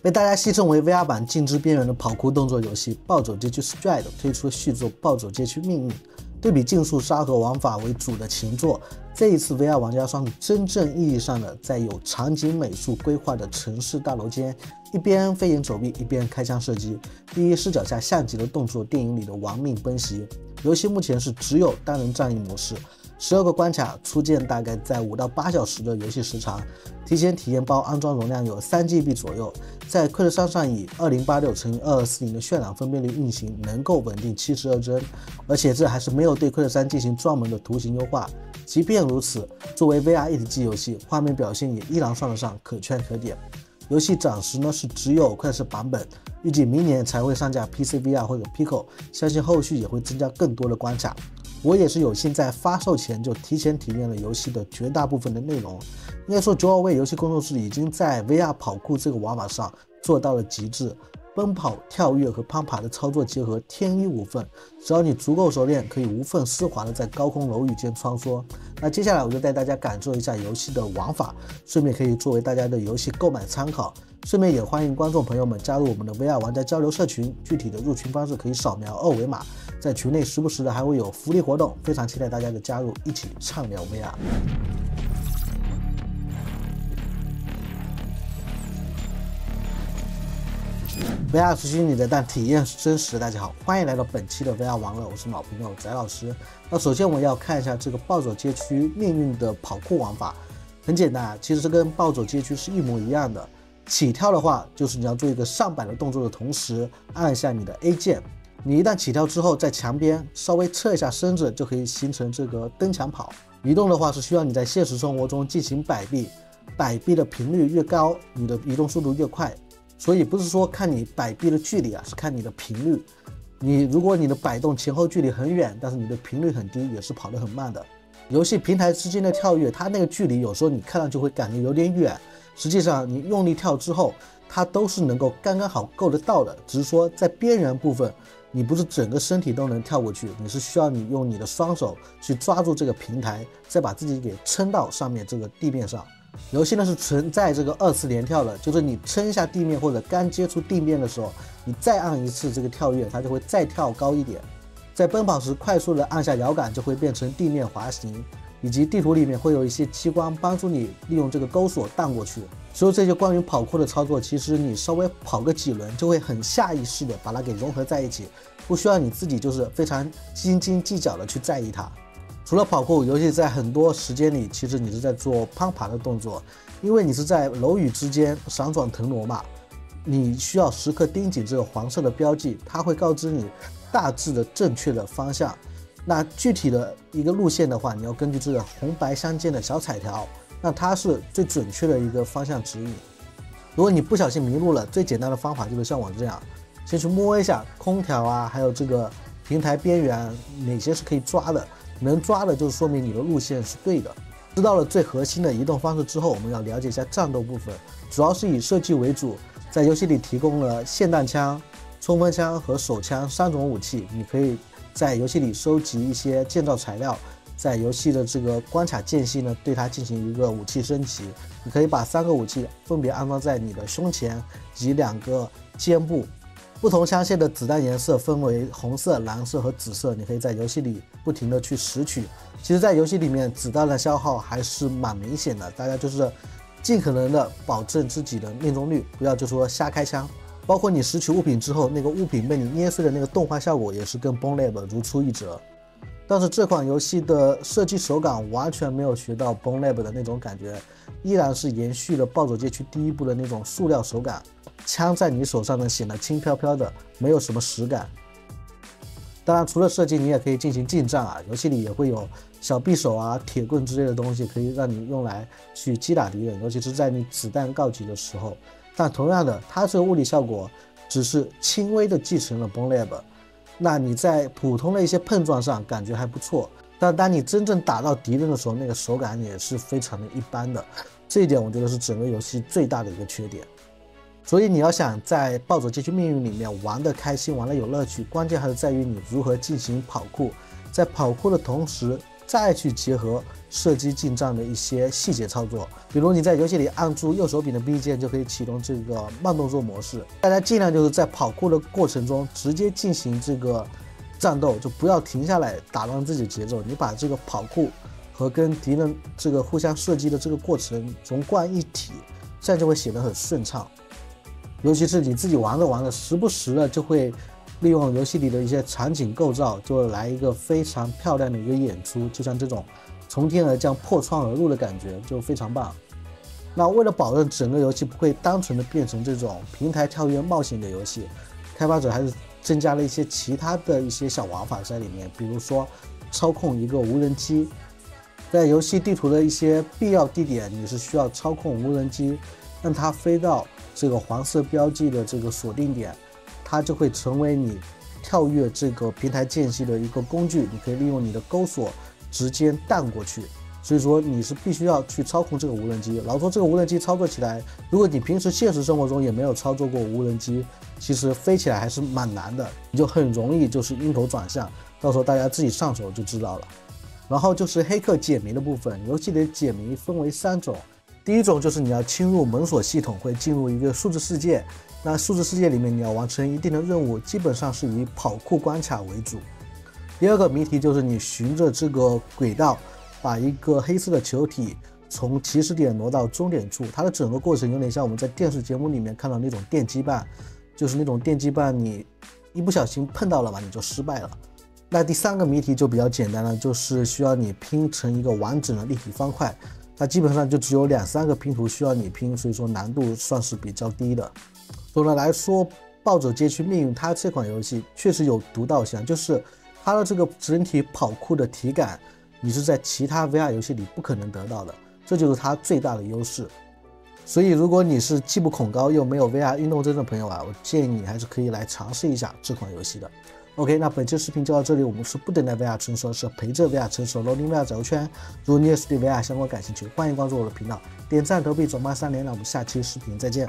被大家戏称为 VR 版《镜之边缘》的跑酷动作游戏《暴走街区 Stride》推出续作《暴走街区命运》，对比竞速沙盒玩法为主的前作，这一次 VR 玩家算是真正意义上的在有场景美术规划的城市大楼间，一边飞檐走壁，一边开枪射击，第一视角下像极了动作电影里的亡命奔袭。游戏目前是只有单人战役模式，12个关卡，初见大概在5到8小时的游戏时长，提前体验包安装容量有3GB 左右，在快乐商上以2086×2240的渲染分辨率运行，能够稳定72帧，而且这还是没有对快乐3进行专门的图形优化。即便如此，作为 VR 一体机游戏，画面表现也依然算得上可圈可点。游戏暂时呢是只有快车版本，预计明年才会上架 PC VR 或者 Pico， 相信后续也会增加更多的关卡。我也是有幸在发售前就提前体验了游戏的绝大部分的内容。应该说，92位游戏工作室已经在 VR 跑酷这个玩法上做到了极致，奔跑、跳跃和攀爬的操作结合天衣无缝，只要你足够熟练，可以无缝丝滑的在高空楼宇间穿梭。那接下来我就带大家感受一下游戏的玩法，顺便可以作为大家的游戏购买参考。顺便也欢迎观众朋友们加入我们的 VR 玩家交流社群，具体的入群方式可以扫描2维码，在群内时不时的还会有福利活动，非常期待大家的加入，一起畅聊 VR。VR 是虚拟的，但体验是真实的。大家好，欢迎来到本期的 VR 玩乐，我是老朋友翟老师。那首先我们要看一下这个暴走街区命运的跑酷玩法。很简单，其实跟暴走街区是一模一样的。起跳的话，就是你要做一个上板的动作的同时，按下你的 A 键。你一旦起跳之后，在墙边稍微侧一下身子，就可以形成这个蹬墙跑。移动的话，是需要你在现实生活中进行摆臂，摆臂的频率越高，你的移动速度越快。所以不是说看你摆臂的距离啊，是看你的频率。如果你的摆动前后距离很远，但是你的频率很低，也是跑得很慢的。游戏平台之间的跳跃，它那个距离有时候你看上去会感觉有点远，实际上你用力跳之后，它都是能够刚刚好够得到的，只是说在边缘部分，你不是整个身体都能跳过去，你是需要你用你的双手去抓住这个平台，再把自己给撑到上面这个地面上。游戏呢是存在这个2次连跳的，就是你撑一下地面或者刚接触地面的时候，你再按一次这个跳跃，它就会再跳高一点。在奔跑时快速的按下摇杆，就会变成地面滑行，以及地图里面会有一些激光帮助你利用这个钩索荡过去。所有这些关于跑酷的操作，其实你稍微跑个几轮，就会很下意识的把它给融合在一起，不需要你自己就是非常斤斤计较的去在意它。除了跑酷，游戏在很多时间里，其实你是在做攀爬的动作，因为你是在楼宇之间闪转腾挪嘛，你需要时刻盯紧这个黄色的标记，它会告知你大致的正确的方向。那具体的一个路线的话，你要根据这个红白相间的小彩条，那它是最准确的一个方向指引。如果你不小心迷路了，最简单的方法就是像我这样，先去摸一下空调啊，还有这个平台边缘哪些是可以抓的，能抓的就说明你的路线是对的。知道了最核心的移动方式之后，我们要了解一下战斗部分，主要是以射击为主，在游戏里提供了霰弹枪、冲锋枪和手枪3种武器，你可以在游戏里收集一些建造材料，在游戏的这个关卡间隙呢，对它进行一个武器升级。你可以把3个武器分别安装在你的胸前及2个肩部。不同枪械的子弹颜色分为红色、蓝色和紫色，你可以在游戏里不停的去拾取。其实在游戏里面子弹的消耗还是蛮明显的，大家就是尽可能的保证自己的命中率，不要就说瞎开枪。包括你拾取物品之后，那个物品被你捏碎的那个动画效果也是跟 Bone Lab 如出一辙。但是这款游戏的射击手感完全没有学到 Bone Lab 的那种感觉，依然是延续了暴走街区第1部的那种塑料手感，枪在你手上呢显得轻飘飘的，没有什么实感。当然除了射击，你也可以进行近战啊，游戏里也会有小匕首啊、铁棍之类的东西，可以让你用来去击打敌人，尤其是在你子弹告急的时候。但同样的，它这个物理效果只是轻微的继承了 Bone Lab， 那你在普通的一些碰撞上感觉还不错，但当你真正打到敌人的时候，那个手感也是非常的一般的，这一点我觉得是整个游戏最大的一个缺点。所以你要想在暴走街区命运里面玩得开心，玩得有乐趣，关键还是在于你如何进行跑酷，在跑酷的同时再去结合射击进账的一些细节操作。比如你在游戏里按住右手柄的 B 键就可以启动这个慢动作模式。大家尽量就是在跑酷的过程中直接进行这个战斗，就不要停下来打乱自己节奏。你把这个跑酷和跟敌人这个互相射击的这个过程融贯一体，这样就会显得很顺畅。尤其是你自己玩着时不时的就会利用游戏里的一些场景构造，就来一个非常漂亮的一个演出，就像这种从天而降破窗而入的感觉，就非常棒。那为了保证整个游戏不会单纯的变成这种平台跳跃冒险的游戏，开发者还是增加了一些其他的一些小玩法在里面，比如说操控一个无人机。在游戏地图的一些必要地点，你是需要操控无人机，让它飞到这个黄色标记的这个锁定点，它就会成为你跳跃这个平台间隙的一个工具。你可以利用你的钩索直接弹过去，所以说你是必须要去操控这个无人机。老实说，这个无人机操作起来，如果你平时现实生活中也没有操作过无人机，其实飞起来还是蛮难的，你就很容易就是晕头转向，到时候大家自己上手就知道了。然后就是黑客解谜的部分，游戏里的解谜分为3种。第一种就是你要侵入门锁系统，会进入一个数字世界。那数字世界里面你要完成一定的任务，基本上是以跑酷关卡为主。第二个谜题就是你循着这个轨道，把一个黑色的球体从起始点挪到终点处。它的整个过程有点像我们在电视节目里面看到那种电击棒，就是那种电击棒你一不小心碰到了嘛，你就失败了。那第3个谜题就比较简单了，就是需要你拼成一个完整的立体方块。它基本上就只有2-3个拼图需要你拼，所以说难度算是比较低的。总的来说，《暴走街区命运》它这款游戏确实有独到项，就是它的这个整体跑酷的体感，你是在其他 VR 游戏里不可能得到的，这就是它最大的优势。所以如果你是既不恐高又没有 VR 运动症的朋友啊，我建议你还是可以来尝试一下这款游戏的。OK， 那本期视频就到这里。我们是不等待 VR 成熟，是陪着 VR 成熟。Loading VR 走圈。如果你也是对 VR 相关感兴趣，欢迎关注我的频道，点赞、投币、转发3连。那我们下期视频再见。